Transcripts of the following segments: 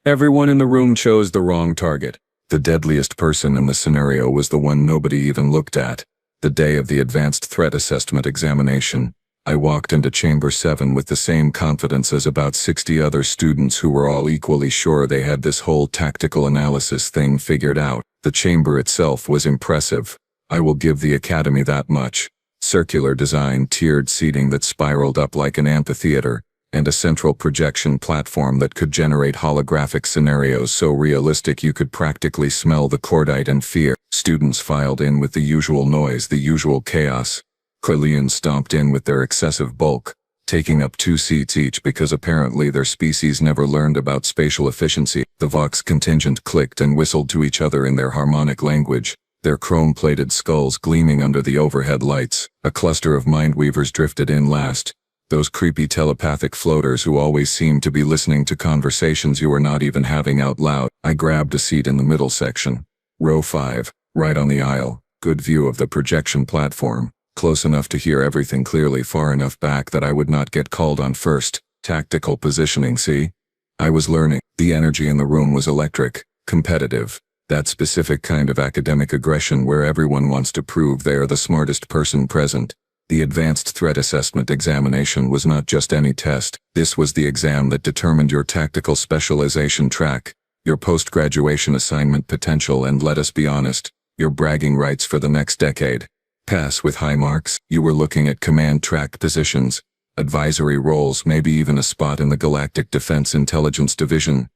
Everyone in the room chose the wrong target. The deadliest person in the scenario was the one nobody even looked at. The day of the Advanced Threat Assessment examination, I walked into Chamber 7 with the same confidence as about 60 other students who were all equally sure they had this whole tactical analysis thing figured out. The chamber itself was impressive. I will give the academy that much. Circular design, tiered seating that spiraled up like an amphitheater, and a central projection platform that could generate holographic scenarios so realistic you could practically smell the cordite and fear. Students filed in with the usual noise, the usual chaos. Kryllians stomped in with their excessive bulk, taking up 2 seats each because apparently their species never learned about spatial efficiency. The Vox contingent clicked and whistled to each other in their harmonic language, their chrome-plated skulls gleaming under the overhead lights. A cluster of mindweavers drifted in last, those creepy telepathic floaters who always seemed to be listening to conversations you were not even having out loud. I grabbed a seat in the middle section. Row 5, right on the aisle, good view of the projection platform. Close enough to hear everything clearly, far enough back that I would not get called on first. Tactical positioning, see? I was learning. The energy in the room was electric, competitive. That specific kind of academic aggression where everyone wants to prove they are the smartest person present. The Advanced Threat Assessment examination was not just any test. This was the exam that determined your tactical specialization track, your post-graduation assignment potential, and let us be honest, your bragging rights for the next decade. Pass with high marks, you were looking at command track positions, advisory roles, maybe even a spot in the Galactic Defense Intelligence Division.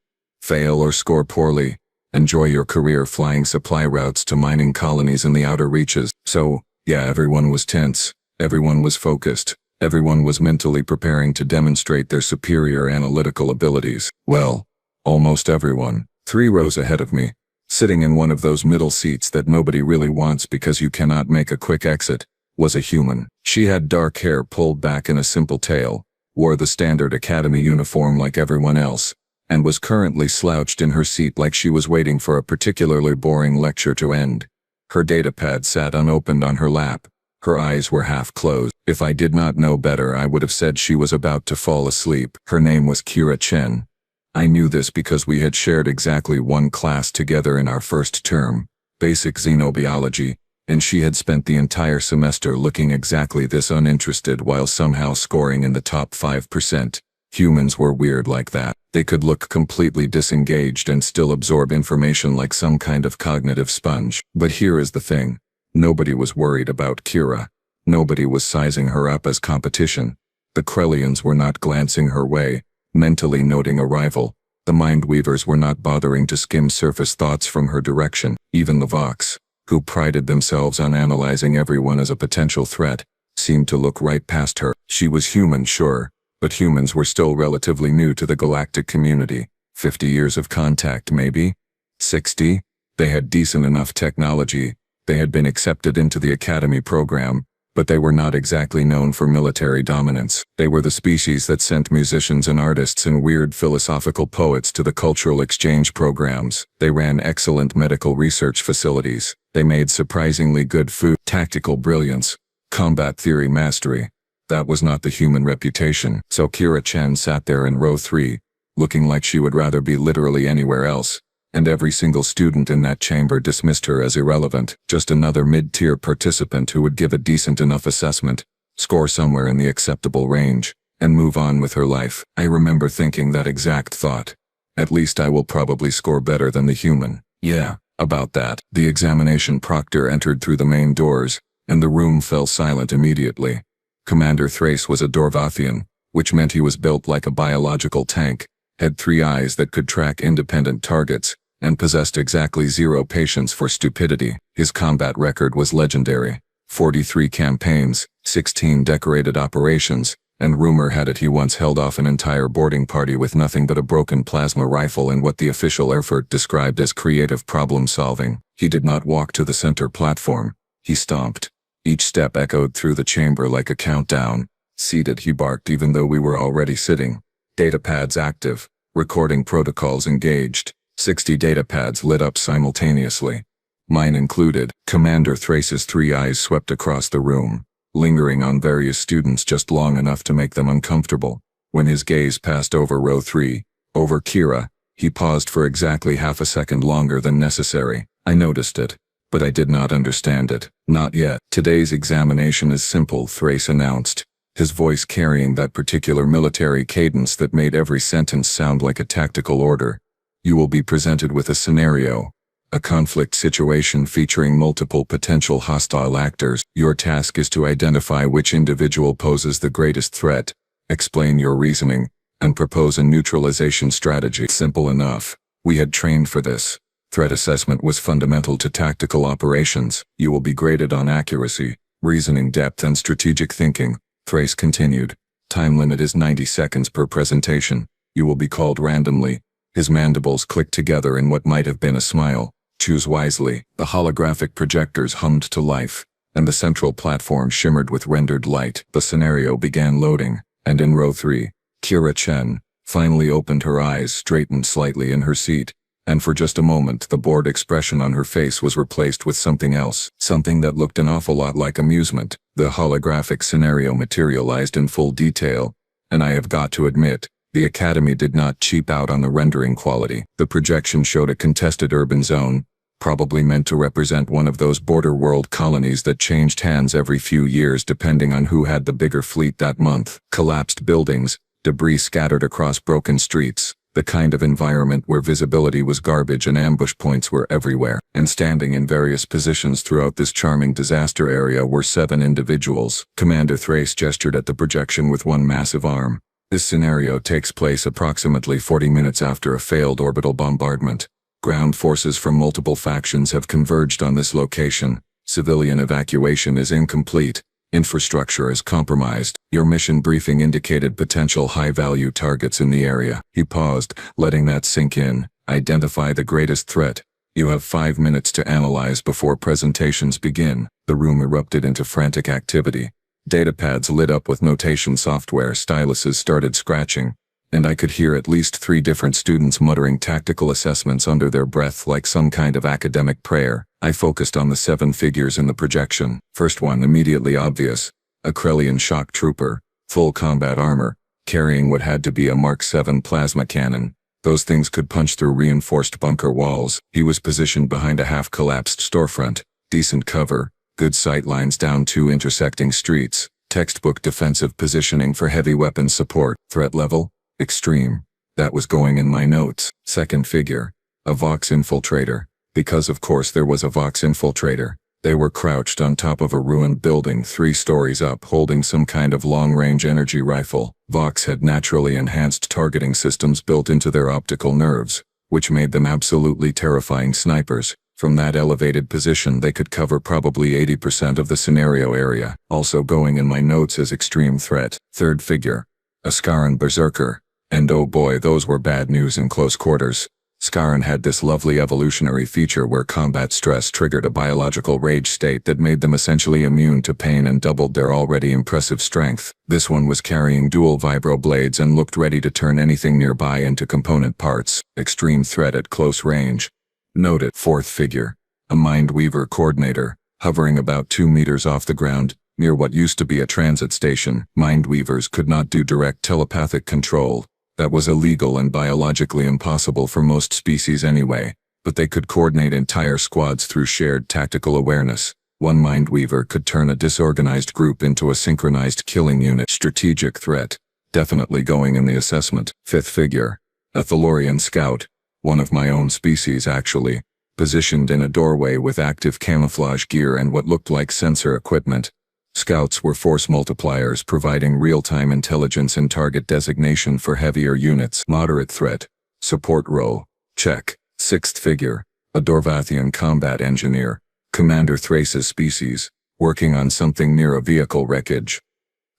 Fail or score poorly, enjoy your career flying supply routes to mining colonies in the outer reaches. So, yeah, everyone was tense, everyone was focused, everyone was mentally preparing to demonstrate their superior analytical abilities. Well, almost everyone. 3 rows ahead of me, sitting in one of those middle seats that nobody really wants because you cannot make a quick exit, was a human. She had dark hair pulled back in a simple tail, wore the standard academy uniform like everyone else, and was currently slouched in her seat like she was waiting for a particularly boring lecture to end. Her datapad sat unopened on her lap. Her eyes were half closed. If I did not know better, I would have said she was about to fall asleep. Her name was Kira Chen. I knew this because we had shared exactly one class together in our first term, basic xenobiology, and she had spent the entire semester looking exactly this uninterested while somehow scoring in the top 5%. Humans were weird like that. They could look completely disengaged and still absorb information like some kind of cognitive sponge. But here is the thing. Nobody was worried about Kira. Nobody was sizing her up as competition. The Kryllians were not glancing her way, mentally noting a rival. The Mindweavers were not bothering to skim surface thoughts from her direction. Even the Vox, who prided themselves on analyzing everyone as a potential threat, seemed to look right past her. She was human, sure, but humans were still relatively new to the galactic community. 50 years of contact, maybe? 60? They had decent enough technology. They had been accepted into the academy program, but they were not exactly known for military dominance. They were the species that sent musicians and artists and weird philosophical poets to the cultural exchange programs. They ran excellent medical research facilities. They made surprisingly good food. Tactical brilliance, combat theory mastery. That was not the human reputation. So Kira Chen sat there in row 3, looking like she would rather be literally anywhere else. And every single student in that chamber dismissed her as irrelevant, just another mid-tier participant who would give a decent enough assessment, score somewhere in the acceptable range, and move on with her life. I remember thinking that exact thought. At least I will probably score better than the human. Yeah, about that. The examination proctor entered through the main doors, and the room fell silent immediately. Commander Thrace was a Dorvathian, which meant he was built like a biological tank, had 3 eyes that could track independent targets, and possessed exactly 0 patience for stupidity. His combat record was legendary. 43 campaigns, 16 decorated operations, and rumor had it he once held off an entire boarding party with nothing but a broken plasma rifle and what the official effort described as creative problem-solving. He did not walk to the center platform. He stomped. Each step echoed through the chamber like a countdown. Seated, he barked even though we were already sitting. Datapads active. Recording protocols engaged. 60 datapads lit up simultaneously. Mine included. Commander Thrace's 3 eyes swept across the room, lingering on various students just long enough to make them uncomfortable. When his gaze passed over row 3, over Kira, He paused for exactly half a second longer than necessary. I noticed it, but I did not understand it. Not yet. Today's examination is simple, Thrace announced, his voice carrying that particular military cadence that made every sentence sound like a tactical order. You will be presented with a scenario, a conflict situation featuring multiple potential hostile actors. Your task is to identify which individual poses the greatest threat, explain your reasoning, and propose a neutralization strategy. Simple enough. We had trained for this. Threat assessment was fundamental to tactical operations. You will be graded on accuracy, reasoning depth, and strategic thinking, Thrace continued. Time limit is 90 seconds per presentation. You will be called randomly. His mandibles clicked together in what might have been a smile. Choose wisely. The holographic projectors hummed to life, and the central platform shimmered with rendered light. The scenario began loading, and in row 3, Kira Chen finally opened her eyes, straightened slightly in her seat, and for just a moment the bored expression on her face was replaced with something else, something that looked an awful lot like amusement. The holographic scenario materialized in full detail, and I have got to admit, the Academy did not cheap out on the rendering quality. The projection showed a contested urban zone, probably meant to represent one of those border world colonies that changed hands every few years depending on who had the bigger fleet that month. Collapsed buildings, debris scattered across broken streets, the kind of environment where visibility was garbage and ambush points were everywhere. And standing in various positions throughout this charming disaster area were 7 individuals. Commander Thrace gestured at the projection with one massive arm. This scenario takes place approximately 40 minutes after a failed orbital bombardment. Ground forces from multiple factions have converged on this location. Civilian evacuation is incomplete. Infrastructure is compromised. Your mission briefing indicated potential high-value targets in the area. He paused, letting that sink in. Identify the greatest threat. You have 5 minutes to analyze before presentations begin. The room erupted into frantic activity. Datapads lit up with notation software, styluses started scratching, and I could hear at least 3 different students muttering tactical assessments under their breath like some kind of academic prayer. I focused on the 7 figures in the projection. First one, immediately obvious. A Krellian shock trooper, full combat armor, carrying what had to be a Mark 7 plasma cannon. Those things could punch through reinforced bunker walls. He was positioned behind a half-collapsed storefront. Decent cover, good sight lines down 2 intersecting streets. Textbook defensive positioning for heavy weapons support. Threat level? Extreme. That was going in my notes. Second figure. A Vox infiltrator. Because of course there was a Vox infiltrator. They were crouched on top of a ruined building 3 stories up, holding some kind of long-range energy rifle. Vox had naturally enhanced targeting systems built into their optical nerves, which made them absolutely terrifying snipers. From that elevated position they could cover probably 80% of the scenario area. Also going in my notes as extreme threat. Third figure. A Scaran berserker. And oh boy, those were bad news in close quarters. Scaran had this lovely evolutionary feature where combat stress triggered a biological rage state that made them essentially immune to pain and doubled their already impressive strength. This one was carrying dual vibro blades and looked ready to turn anything nearby into component parts. Extreme threat at close range. Noted. Fourth figure. A Mindweaver coordinator, hovering about 2 meters off the ground, near what used to be a transit station. Mindweavers could not do direct telepathic control. That was illegal and biologically impossible for most species anyway, but they could coordinate entire squads through shared tactical awareness. One Mindweaver could turn a disorganized group into a synchronized killing unit. Strategic threat. Definitely going in the assessment. Fifth figure. A Thalorian scout. One of my own species actually. Positioned in a doorway with active camouflage gear and what looked like sensor equipment. Scouts were force multipliers providing real-time intelligence and target designation for heavier units. Moderate threat. Support role. Check. Sixth figure. A Dorvathian combat engineer. Commander Thrace's species. Working on something near a vehicle wreckage.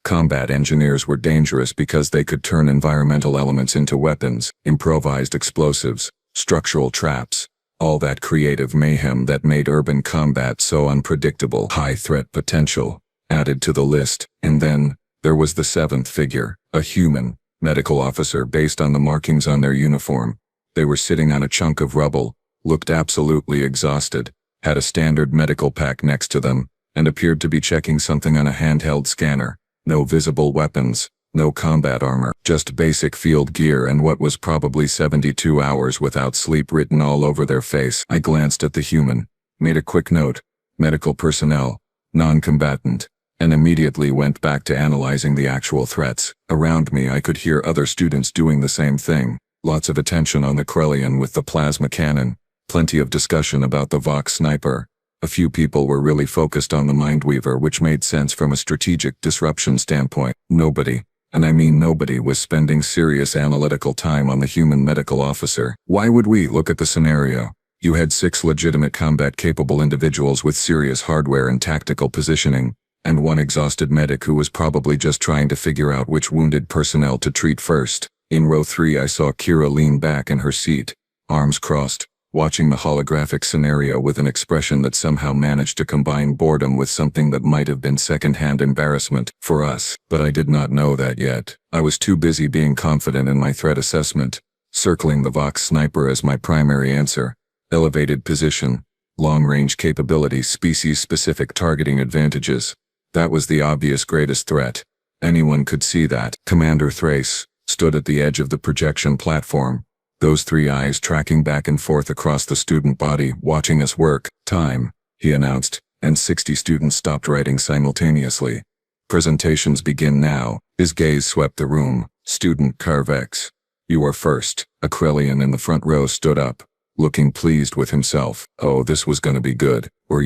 Combat engineers were dangerous because they could turn environmental elements into weapons, improvised explosives, structural traps. All that creative mayhem that made urban combat so unpredictable. High threat potential. Added to the list. And then, there was the 7th figure, a human, medical officer based on the markings on their uniform. They were sitting on a chunk of rubble, looked absolutely exhausted, had a standard medical pack next to them, and appeared to be checking something on a handheld scanner. No visible weapons, No combat armor, just basic field gear and what was probably 72 hours without sleep written all over their face. I glanced at the human, made a quick note, medical personnel, non-combatant, and immediately went back to analyzing the actual threats. Around me I could hear other students doing the same thing. Lots of attention on the Krellian with the plasma cannon, plenty of discussion about the Vox sniper. A few people were really focused on the Mindweaver, which made sense from a strategic disruption standpoint. Nobody, and I mean nobody, was spending serious analytical time on the human medical officer. Why would we? Look at the scenario. You had 6 legitimate combat-capable individuals with serious hardware and tactical positioning, and one exhausted medic who was probably just trying to figure out which wounded personnel to treat first. In row 3 I saw Kira lean back in her seat, arms crossed, watching the holographic scenario with an expression that somehow managed to combine boredom with something that might have been second-hand embarrassment for us. But I did not know that yet. I was too busy being confident in my threat assessment, circling the Vox sniper as my primary answer. Elevated position, long-range capability, species-specific targeting advantages. That was the obvious greatest threat. Anyone could see that. Commander Thrace stood at the edge of the projection platform, those 3 eyes tracking back and forth across the student body, watching us work. Time, he announced, and 60 students stopped writing simultaneously. Presentations begin now. His gaze swept the room. Student Carvex, you are first. A Krellian in the front row stood up, looking pleased with himself. Oh, this was gonna be good, or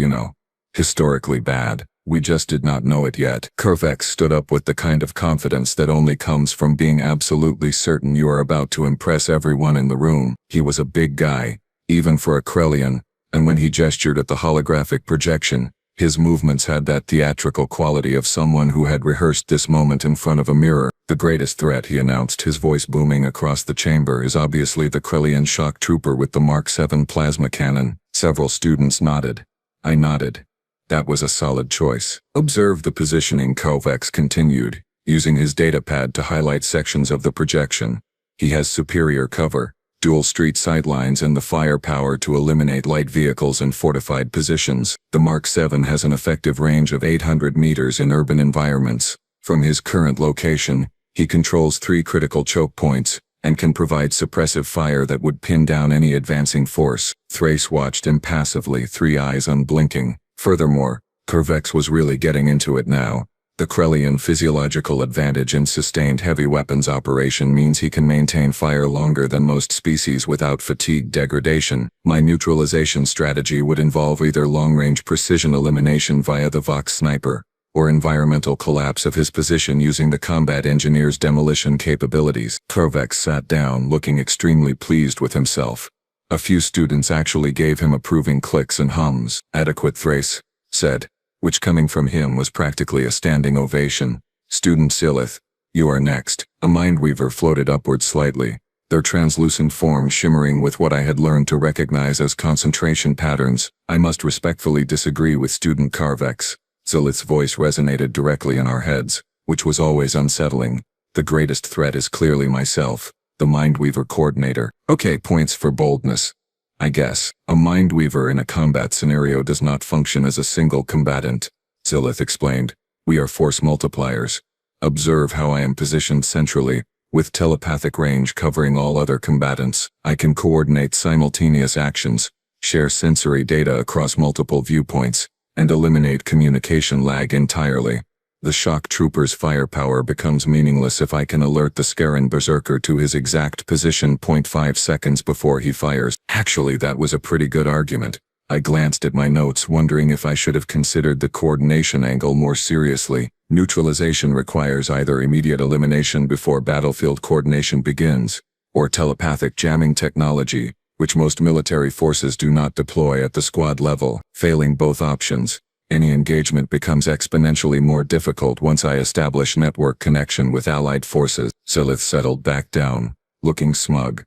historically bad. We just did not know it yet. Carvex stood up with the kind of confidence that only comes from being absolutely certain you are about to impress everyone in the room. He was a big guy, even for a Krellian, and when he gestured at the holographic projection, his movements had that theatrical quality of someone who had rehearsed this moment in front of a mirror. The greatest threat, he announced, his voice booming across the chamber, is obviously the Krellian shock trooper with the Mark 7 plasma cannon. Several students nodded. I nodded. That was a solid choice. Observe the positioning, Kovacs continued, using his datapad to highlight sections of the projection. He has superior cover, dual street sightlines, and the firepower to eliminate light vehicles and fortified positions. The Mark 7 has an effective range of 800 meters in urban environments. From his current location, he controls 3 critical choke points, and can provide suppressive fire that would pin down any advancing force. Thrace watched impassively, 3 eyes unblinking. Furthermore, Carvex was really getting into it now. The Krellian physiological advantage in sustained heavy weapons operation means he can maintain fire longer than most species without fatigue degradation. My neutralization strategy would involve either long-range precision elimination via the Vox sniper, or environmental collapse of his position using the combat engineer's demolition capabilities. Carvex sat down, looking extremely pleased with himself. A few students actually gave him approving clicks and hums. Adequate, Thrace said, which coming from him was practically a standing ovation. Student Silith, you are next. A Mindweaver floated upward slightly, their translucent form shimmering with what I had learned to recognize as concentration patterns. I must respectfully disagree with Student Carvex. Silith's voice resonated directly in our heads, which was always unsettling. The greatest threat is clearly myself, the Mindweaver coordinator. Okay, points for boldness. I guess. A Mindweaver in a combat scenario does not function as a single combatant, Silith explained. We are force multipliers. Observe how I am positioned centrally, with telepathic range covering all other combatants. I can coordinate simultaneous actions, share sensory data across multiple viewpoints, and eliminate communication lag entirely. The shock trooper's firepower becomes meaningless if I can alert the Scaran berserker to his exact position 0.5 seconds before he fires. Actually, that was a pretty good argument. I glanced at my notes, wondering if I should have considered the coordination angle more seriously. Neutralization requires either immediate elimination before battlefield coordination begins, or telepathic jamming technology, which most military forces do not deploy at the squad level. Failing both options, any engagement becomes exponentially more difficult once I establish network connection with allied forces. Silith settled back down, looking smug.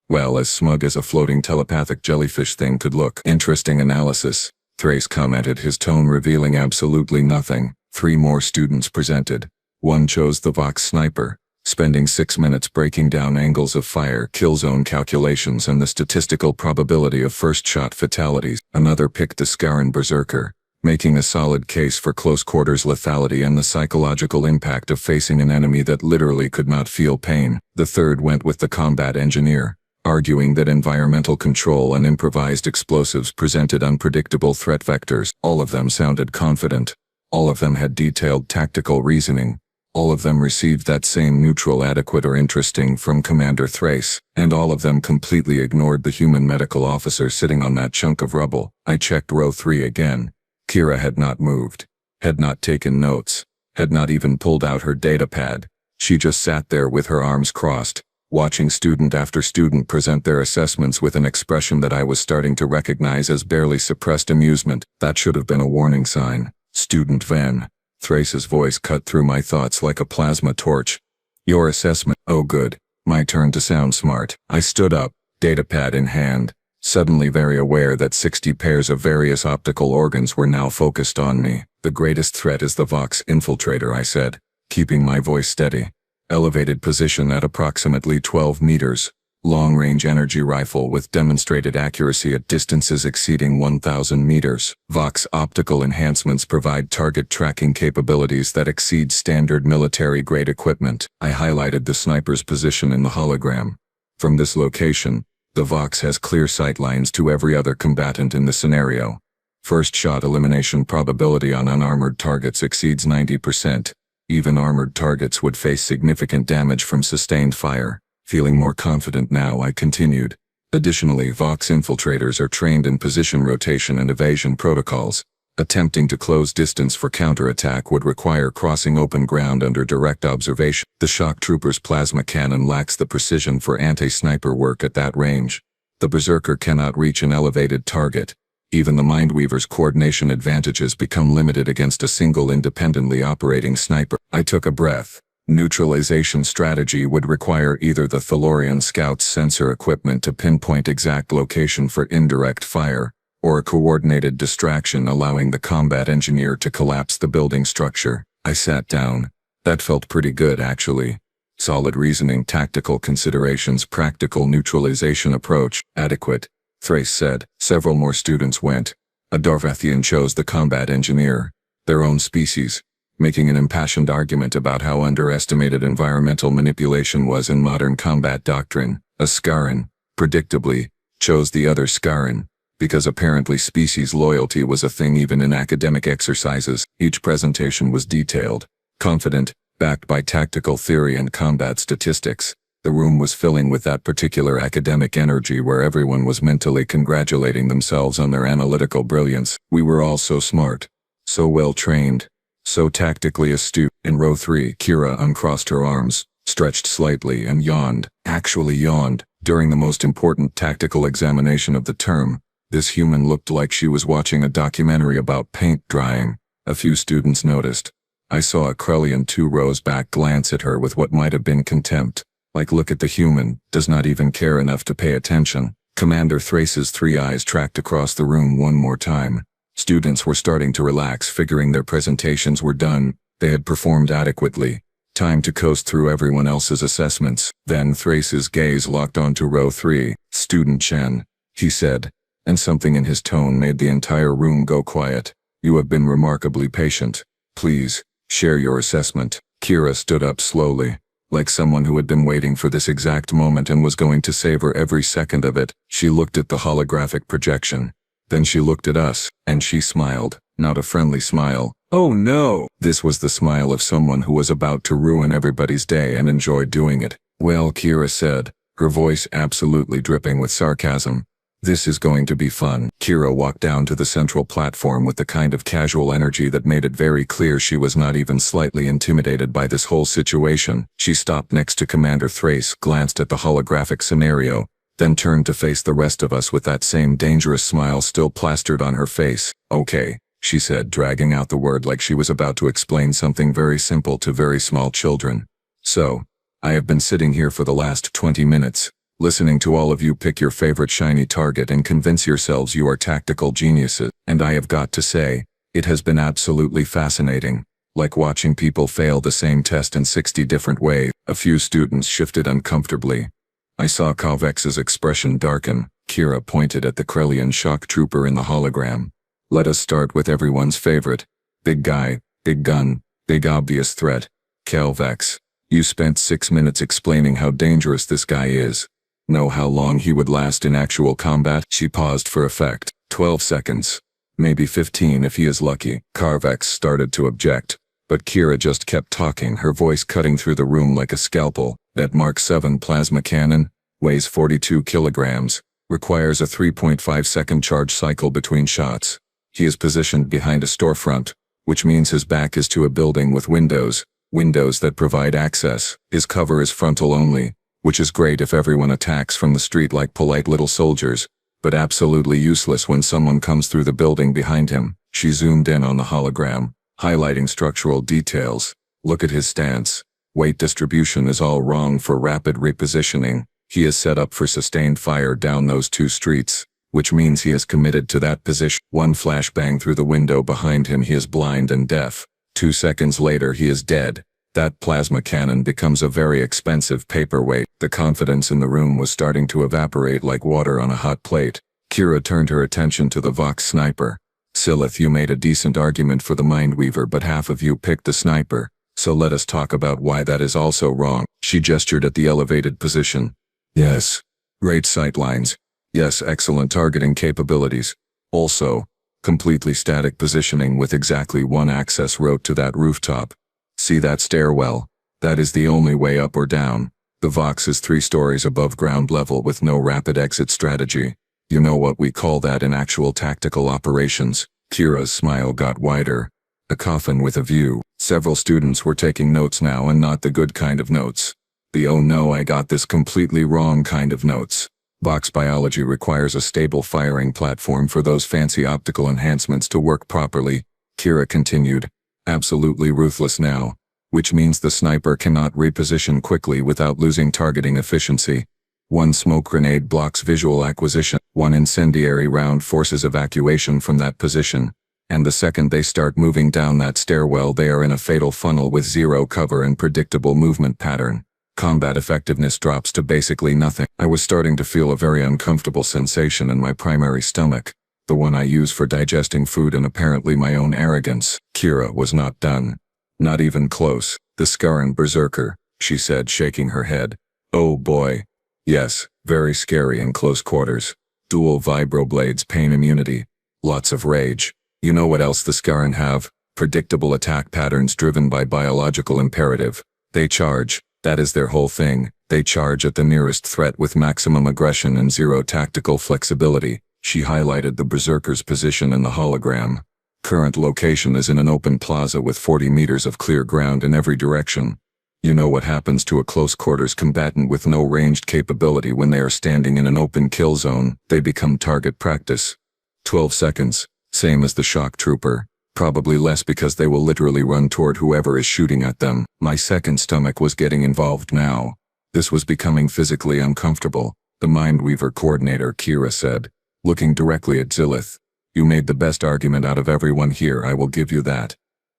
Well, as smug as a floating telepathic jellyfish thing could look. Interesting analysis, Thrace commented, his tone revealing absolutely nothing. 3 more students presented. One chose the Vox sniper, spending 6 minutes breaking down angles of fire, kill zone calculations, and the statistical probability of first shot fatalities. Another picked the Scaran berserker, making a solid case for close-quarters lethality and the psychological impact of facing an enemy that literally could not feel pain. The third went with the combat engineer, arguing that environmental control and improvised explosives presented unpredictable threat vectors. All of them sounded confident. All of them had detailed tactical reasoning. All of them received that same neutral, adequate, or interesting from Commander Thrace, and all of them completely ignored the human medical officer sitting on that chunk of rubble. I checked row 3 again. Kira had not moved, had not taken notes, had not even pulled out her datapad. She just sat there with her arms crossed, watching student after student present their assessments with an expression that I was starting to recognize as barely suppressed amusement. That should have been a warning sign. Student Van. Thrace's voice cut through my thoughts like a plasma torch. Your assessment. Oh good. My turn to sound smart. I stood up, datapad in hand, suddenly very aware that 60 pairs of various optical organs were now focused on me. The greatest threat is the Vox infiltrator, I said, keeping my voice steady. Elevated position at approximately 12 meters. Long-range energy rifle with demonstrated accuracy at distances exceeding 1,000 meters. Vox optical enhancements provide target tracking capabilities that exceed standard military-grade equipment. I highlighted the sniper's position in the hologram. From this location, the Vox has clear sight lines to every other combatant in the scenario. First shot elimination probability on unarmored targets exceeds 90%. Even armored targets would face significant damage from sustained fire. Feeling more confident now, I continued. Additionally, Vox infiltrators are trained in position rotation and evasion protocols. Attempting to close distance for counterattack would require crossing open ground under direct observation. The shock trooper's plasma cannon lacks the precision for anti-sniper work at that range. The berserker cannot reach an elevated target. Even the Mindweaver's coordination advantages become limited against a single independently operating sniper. I took a breath. Neutralization strategy would require either the Thalorian Scout's sensor equipment to pinpoint exact location for indirect fire, or a coordinated distraction allowing the combat engineer to collapse the building structure. I sat down. That felt pretty good, actually. Solid reasoning, tactical considerations, practical neutralization approach. Adequate, Thrace said. Several more students went. A Darvathian chose the combat engineer, their own species, making an impassioned argument about how underestimated environmental manipulation was in modern combat doctrine. A Scaran, predictably, chose the other Scaran, because apparently species loyalty was a thing even in academic exercises. Each presentation was detailed, confident, backed by tactical theory and combat statistics. The room was filling with that particular academic energy where everyone was mentally congratulating themselves on their analytical brilliance. We were all so smart, so well trained, so tactically astute. In row 3, Kira uncrossed her arms, stretched slightly, and yawned. Actually yawned. During the most important tactical examination of the term, this human looked like she was watching a documentary about paint drying. A few students noticed. I saw a Krellian 2 rows back glance at her with what might have been contempt. Like, look at the human, does not even care enough to pay attention. Commander Thrace's 3 eyes tracked across the room one more time. Students were starting to relax, figuring their presentations were done. They had performed adequately. Time to coast through everyone else's assessments. Then Thrace's gaze locked onto row 3. Student Chen, he said, and something in his tone made the entire room go quiet. You have been remarkably patient. Please, share your assessment. Kira stood up slowly, like someone who had been waiting for this exact moment and was going to savor every second of it. She looked at the holographic projection. Then she looked at us, and she smiled. Not a friendly smile. Oh no! This was the smile of someone who was about to ruin everybody's day and enjoyed doing it. Well, Kira said, her voice absolutely dripping with sarcasm. This is going to be fun. Kira walked down to the central platform with the kind of casual energy that made it very clear she was not even slightly intimidated by this whole situation. She stopped next to Commander Thrace, glanced at the holographic scenario, then turned to face the rest of us with that same dangerous smile still plastered on her face. Okay, she said, dragging out the word like she was about to explain something very simple to very small children. So, I have been sitting here for the last 20 minutes, listening to all of you pick your favorite shiny target and convince yourselves you are tactical geniuses. And I have got to say, it has been absolutely fascinating. Like watching people fail the same test in 60 different ways. A few students shifted uncomfortably. I saw Kovex's expression darken. Kira pointed at the Krellian shock trooper in the hologram. Let us start with everyone's favorite. Big guy, big gun, big obvious threat. Calvex. You spent 6 minutes explaining how dangerous this guy is. Know how long he would last in actual combat? She paused for effect. 12 seconds. Maybe 15 if he is lucky. Carvex started to object, but Kira just kept talking, her voice cutting through the room like a scalpel. That Mark 7 plasma cannon weighs 42 kilograms, requires a 3.5-second charge cycle between shots. He is positioned behind a storefront, which means his back is to a building with windows that provide access. His cover is frontal only, which is great if everyone attacks from the street like polite little soldiers, but absolutely useless when someone comes through the building behind him. She zoomed in on the hologram, highlighting structural details. Look at his stance. Weight distribution is all wrong for rapid repositioning. He is set up for sustained fire down those 2 streets, which means he is committed to that position. One flashbang through the window behind him, he is blind and deaf. 2 seconds later, he is dead. That plasma cannon becomes a very expensive paperweight. The confidence in the room was starting to evaporate like water on a hot plate. Kira turned her attention to the Vox sniper. Silith, you made a decent argument for the Mindweaver, but half of you picked the sniper. So let us talk about why that is also wrong. She gestured at the elevated position. Yes. Great sightlines. Yes, excellent targeting capabilities. Also, completely static positioning with exactly one access route to that rooftop. See that stairwell? That is the only way up or down. The Vox is 3 stories above ground level with no rapid exit strategy. You know what we call that in actual tactical operations. Kira's smile got wider. A coffin with a view. Several students were taking notes now, and not the good kind of notes. The oh no, I got this completely wrong kind of notes. Vox biology requires a stable firing platform for those fancy optical enhancements to work properly. Kira continued. Absolutely ruthless now, which means the sniper cannot reposition quickly without losing targeting efficiency. 1 smoke grenade blocks visual acquisition. 1 incendiary round forces evacuation from that position. And the second they start moving down that stairwell, they are in a fatal funnel with 0 cover and predictable movement pattern. Combat effectiveness drops to basically nothing. I was starting to feel a very uncomfortable sensation in my primary stomach. The one I use for digesting food, and apparently my own arrogance. Kira was not done. Not even close. The Scaran Berserker, she said, shaking her head. Oh boy. Yes, very scary in close quarters. Dual vibroblades, pain immunity. Lots of rage. You know what else the Scaran have? Predictable attack patterns driven by biological imperative. They charge. That is their whole thing. They charge at the nearest threat with maximum aggression and 0 tactical flexibility. She highlighted the Berserker's position in the hologram. Current location is in an open plaza with 40 meters of clear ground in every direction. You know what happens to a close-quarters combatant with no ranged capability when they are standing in an open kill zone? They become target practice. 12 seconds. Same as the shock trooper. Probably less because they will literally run toward whoever is shooting at them. My second stomach was getting involved now. This was becoming physically uncomfortable. The Mindweaver coordinator, Kira said, looking directly at Zilith. You made the best argument out of everyone here, I will give you that.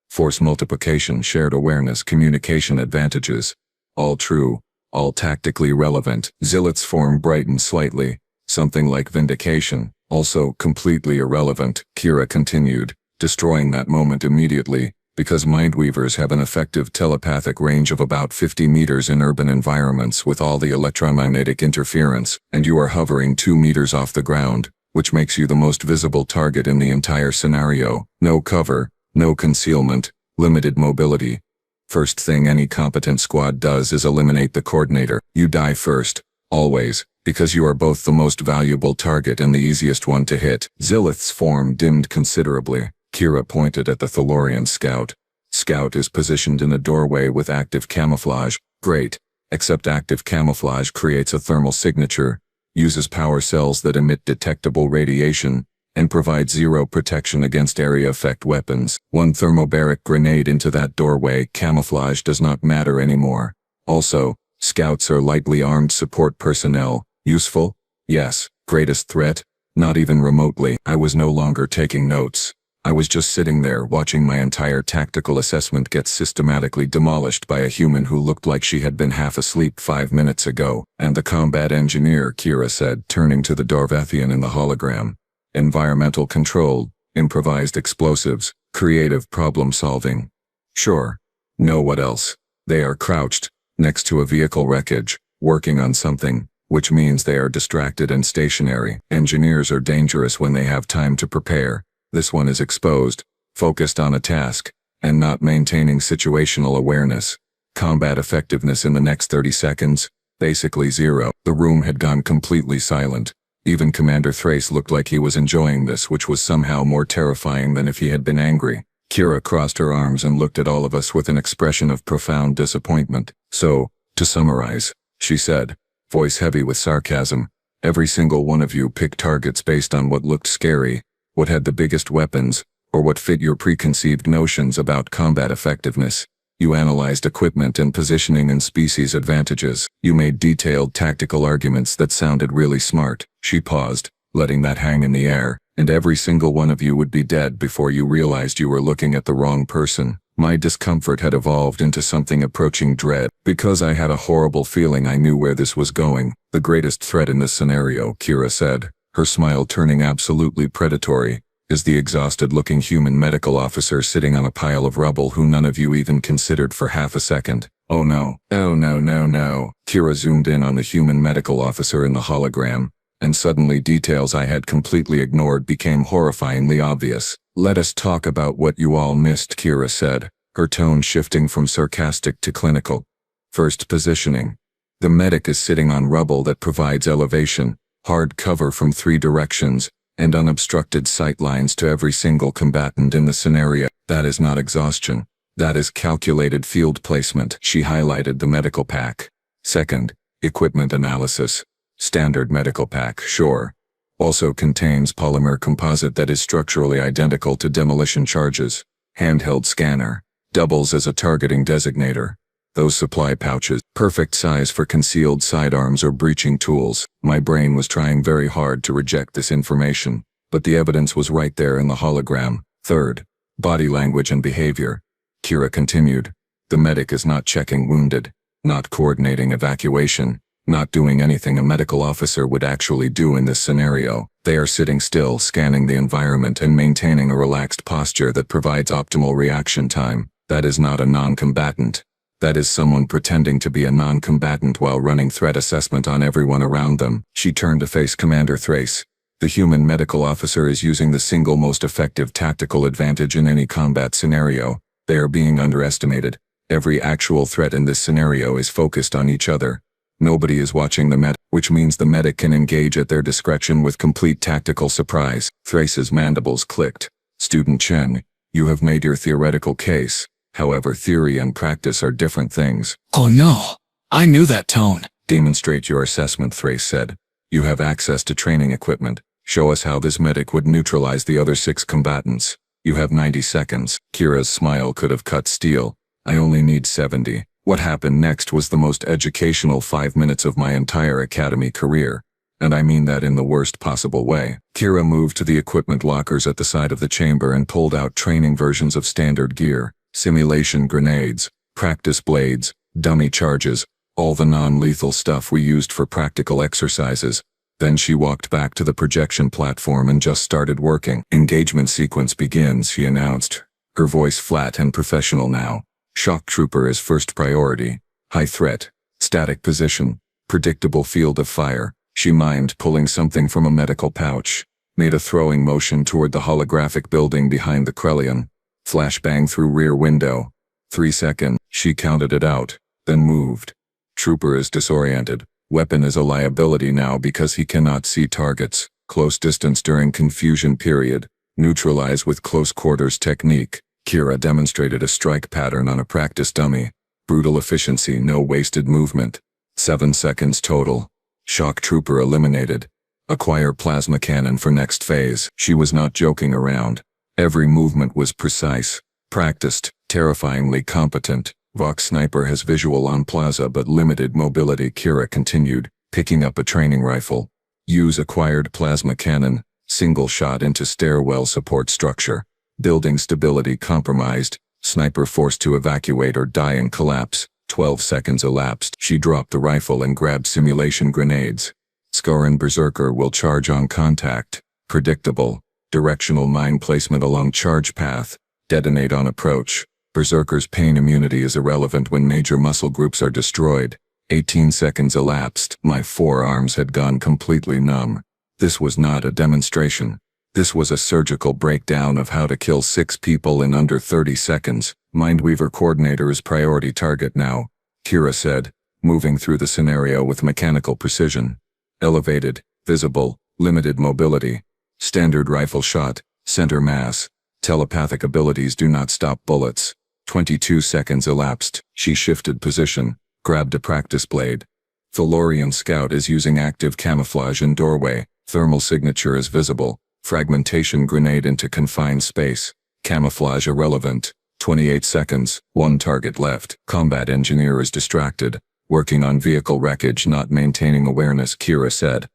Force multiplication, shared awareness, communication advantages. All true, all tactically relevant. Zilith's form brightened slightly. Something like vindication, also completely irrelevant. Kira continued, destroying that moment immediately, because Mindweavers have an effective telepathic range of about 50 meters in urban environments with all the electromagnetic interference, and you are hovering 2 meters off the ground, which makes you the most visible target in the entire scenario. No cover, no concealment, limited mobility. First thing any competent squad does is eliminate the coordinator. You die first, always, because you are both the most valuable target and the easiest one to hit. Zilith's form dimmed considerably. Kira pointed at the Thalorian scout. Scout is positioned in a doorway with active camouflage. Great, except active camouflage creates a thermal signature, uses power cells that emit detectable radiation, and provides 0 protection against area effect weapons. 1 thermobaric grenade into that doorway, camouflage does not matter anymore. Also, scouts are lightly armed support personnel. Useful? Yes. Greatest threat? Not even remotely. I was no longer taking notes. I was just sitting there watching my entire tactical assessment get systematically demolished by a human who looked like she had been half asleep 5 minutes ago. And the combat engineer, Kira said, turning to the Darvathian in the hologram. Environmental control, improvised explosives, creative problem solving. Sure. No, what else? They are crouched, next to a vehicle wreckage, working on something, which means they are distracted and stationary. Engineers are dangerous when they have time to prepare. This one is exposed, focused on a task, and not maintaining situational awareness. Combat effectiveness in the next 30 seconds, basically zero. The room had gone completely silent. Even Commander Thrace looked like he was enjoying this, which was somehow more terrifying than if he had been angry. Kira crossed her arms and looked at all of us with an expression of profound disappointment. So, to summarize, she said, voice heavy with sarcasm, every single one of you picked targets based on what looked scary, what had the biggest weapons, or what fit your preconceived notions about combat effectiveness. You analyzed equipment and positioning and species advantages. You made detailed tactical arguments that sounded really smart. She paused, letting that hang in the air, and every single one of you would be dead before you realized you were looking at the wrong person. My discomfort had evolved into something approaching dread, because I had a horrible feeling I knew where this was going. The greatest threat in this scenario, Kira said, her smile turning absolutely predatory, is the exhausted-looking human medical officer sitting on a pile of rubble who none of you even considered for half a second. Oh no. Oh no no no. Kira zoomed in on the human medical officer in the hologram, and suddenly details I had completely ignored became horrifyingly obvious. Let us talk about what you all missed, Kira said, her tone shifting from sarcastic to clinical. First, positioning. The medic is sitting on rubble that provides elevation, hard cover from 3 directions, and unobstructed sight lines to every single combatant in the scenario. That is not exhaustion. That is calculated field placement. She highlighted the medical pack. Second, equipment analysis. Standard medical pack, sure. Also contains polymer composite that is structurally identical to demolition charges. Handheld scanner. Doubles as a targeting designator. Those supply pouches, perfect size for concealed sidearms or breaching tools. My brain was trying very hard to reject this information, but the evidence was right there in the hologram. Third, body language and behavior. Kira continued. The medic is not checking wounded, not coordinating evacuation, not doing anything a medical officer would actually do in this scenario. They are sitting still, scanning the environment and maintaining a relaxed posture that provides optimal reaction time. That is not a non-combatant. That is someone pretending to be a non-combatant while running threat assessment on everyone around them. She turned to face Commander Thrace. The human medical officer is using the single most effective tactical advantage in any combat scenario. They are being underestimated. Every actual threat in this scenario is focused on each other. Nobody is watching the medic, which means the medic can engage at their discretion with complete tactical surprise. Thrace's mandibles clicked. Student Chen, you have made your theoretical case. However, theory and practice are different things. Oh no, I knew that tone. Demonstrate your assessment, Thrace said. You have access to training equipment. Show us how this medic would neutralize the other 6 combatants. You have 90 seconds. Kira's smile could have cut steel. I only need 70. What happened next was the most educational 5 minutes of my entire academy career. And I mean that in the worst possible way. Kira moved to the equipment lockers at the side of the chamber and pulled out training versions of standard gear. Simulation grenades, practice blades, dummy charges, all the non-lethal stuff we used for practical exercises. Then she walked back to the projection platform and just started working. Engagement sequence begins, she announced, her voice flat and professional now. Shock trooper is first priority. High threat, static position, predictable field of fire. She mimed pulling something from a medical pouch, made a throwing motion toward the holographic building behind the Krellian. Flashbang through rear window. 3 seconds. She counted it out, then moved. Trooper is disoriented. Weapon is a liability now because he cannot see targets. Close distance during confusion period. Neutralize with close quarters technique. Kira demonstrated a strike pattern on a practice dummy. Brutal efficiency, no wasted movement. 7 seconds total. Shock trooper eliminated. Acquire plasma cannon for next phase. She was not joking around. Every movement was precise, practiced, terrifyingly competent. Vox Sniper has visual on plaza but limited mobility. Kira continued, picking up a training rifle. Use acquired plasma cannon, single shot into stairwell support structure. Building stability compromised. Sniper forced to evacuate or die in collapse. 12 seconds elapsed. She dropped the rifle and grabbed simulation grenades. Scoran Berserker will charge on contact. Predictable. Directional mine placement along charge path. Detonate on approach. Berserker's pain immunity is irrelevant when major muscle groups are destroyed. 18 seconds elapsed. My forearms had gone completely numb. This was not a demonstration. This was a surgical breakdown of how to kill 6 people in under 30 seconds. Mindweaver coordinator is priority target now, Kira said, moving through the scenario with mechanical precision. Elevated, visible, limited mobility. Standard rifle shot, center mass. Telepathic abilities do not stop bullets. 22 seconds elapsed. She shifted position, grabbed a practice blade. Thalorian scout is using active camouflage in doorway. Thermal signature is visible. Fragmentation grenade into confined space. Camouflage irrelevant. 28 seconds. 1 target left. Combat engineer is distracted. Working on vehicle wreckage, not maintaining awareness, Kira said.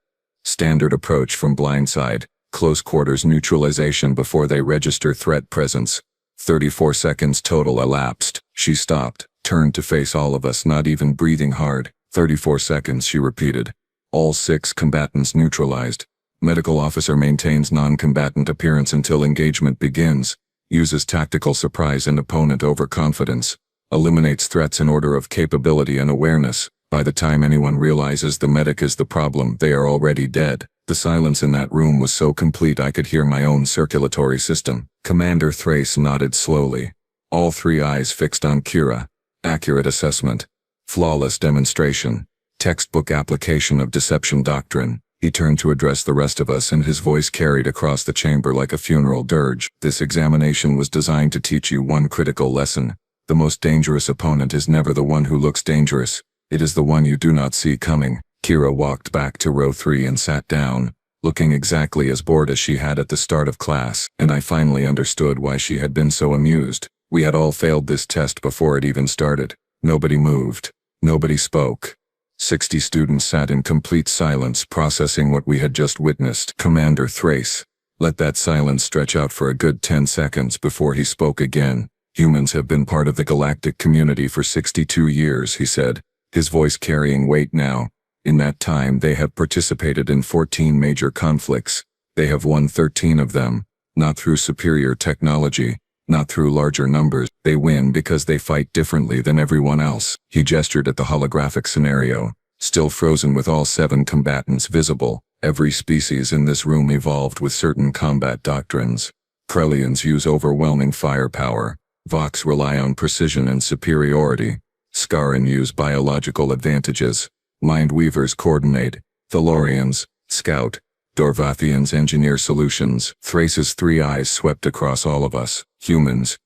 Standard approach from blindside. Close quarters neutralization before they register threat presence. 34 seconds total elapsed. She stopped, turned to face all of us, not even breathing hard. 34 seconds, she repeated. All 6 combatants neutralized. Medical officer maintains non-combatant appearance until engagement begins. Uses tactical surprise and opponent overconfidence. Eliminates threats in order of capability and awareness. By the time anyone realizes the medic is the problem, they are already dead. The silence in that room was so complete I could hear my own circulatory system. Commander Thrace nodded slowly. All 3 eyes fixed on Kira. Accurate assessment. Flawless demonstration. Textbook application of deception doctrine. He turned to address the rest of us, and his voice carried across the chamber like a funeral dirge. This examination was designed to teach you one critical lesson. The most dangerous opponent is never the one who looks dangerous. It is the one you do not see coming. Kira walked back to row 3 and sat down, looking exactly as bored as she had at the start of class, and I finally understood why she had been so amused. We had all failed this test before it even started. Nobody moved. Nobody spoke. 60 students sat in complete silence, processing what we had just witnessed. Commander Thrace let that silence stretch out for a good 10 seconds before he spoke again. Humans have been part of the galactic community for 62 years, he said, his voice carrying weight now. In that time, they have participated in 14 major conflicts. They have won 13 of them, not through superior technology, not through larger numbers. They win because they fight differently than everyone else. He gestured at the holographic scenario, still frozen with all 7 combatants visible. Every species in this room evolved with certain combat doctrines. Krellians use overwhelming firepower. Vox rely on precision and superiority. Scaran use biological advantages. Mindweavers coordinate. Thalorians, scout. Dorvathians engineer solutions. Thrace's 3 eyes swept across all of us. Humans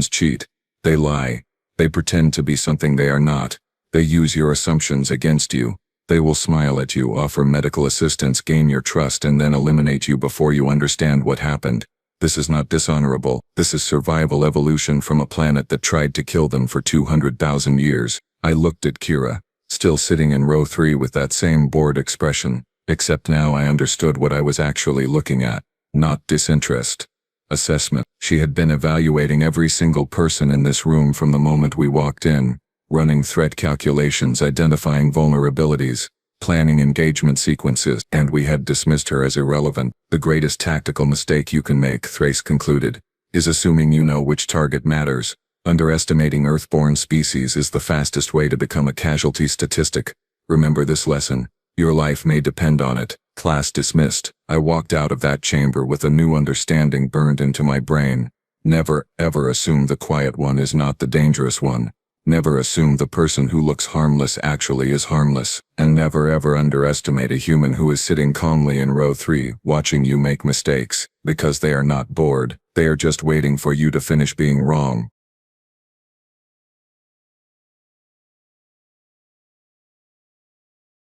cheat. They lie. They pretend to be something they are not. They use your assumptions against you. They will smile at you, offer medical assistance, gain your trust, and then eliminate you before you understand what happened. This is not dishonorable. This is survival evolution from a planet that tried to kill them for 200,000 years. I looked at Kira, still sitting in row 3 with that same bored expression, except now I understood what I was actually looking at. Not disinterest. Assessment. She had been evaluating every single person in this room from the moment we walked in, running threat calculations, identifying vulnerabilities, planning engagement sequences, and we had dismissed her as irrelevant. The greatest tactical mistake you can make, Thrace concluded, is assuming you know which target matters. Underestimating Earthborn species is the fastest way to become a casualty statistic. Remember this lesson. Your life may depend on it. Class dismissed. I walked out of that chamber with a new understanding burned into my brain. Never, ever assume the quiet one is not the dangerous one. Never assume the person who looks harmless actually is harmless. And never ever underestimate a human who is sitting calmly in row 3, watching you make mistakes, because they are not bored. They are just waiting for you to finish being wrong.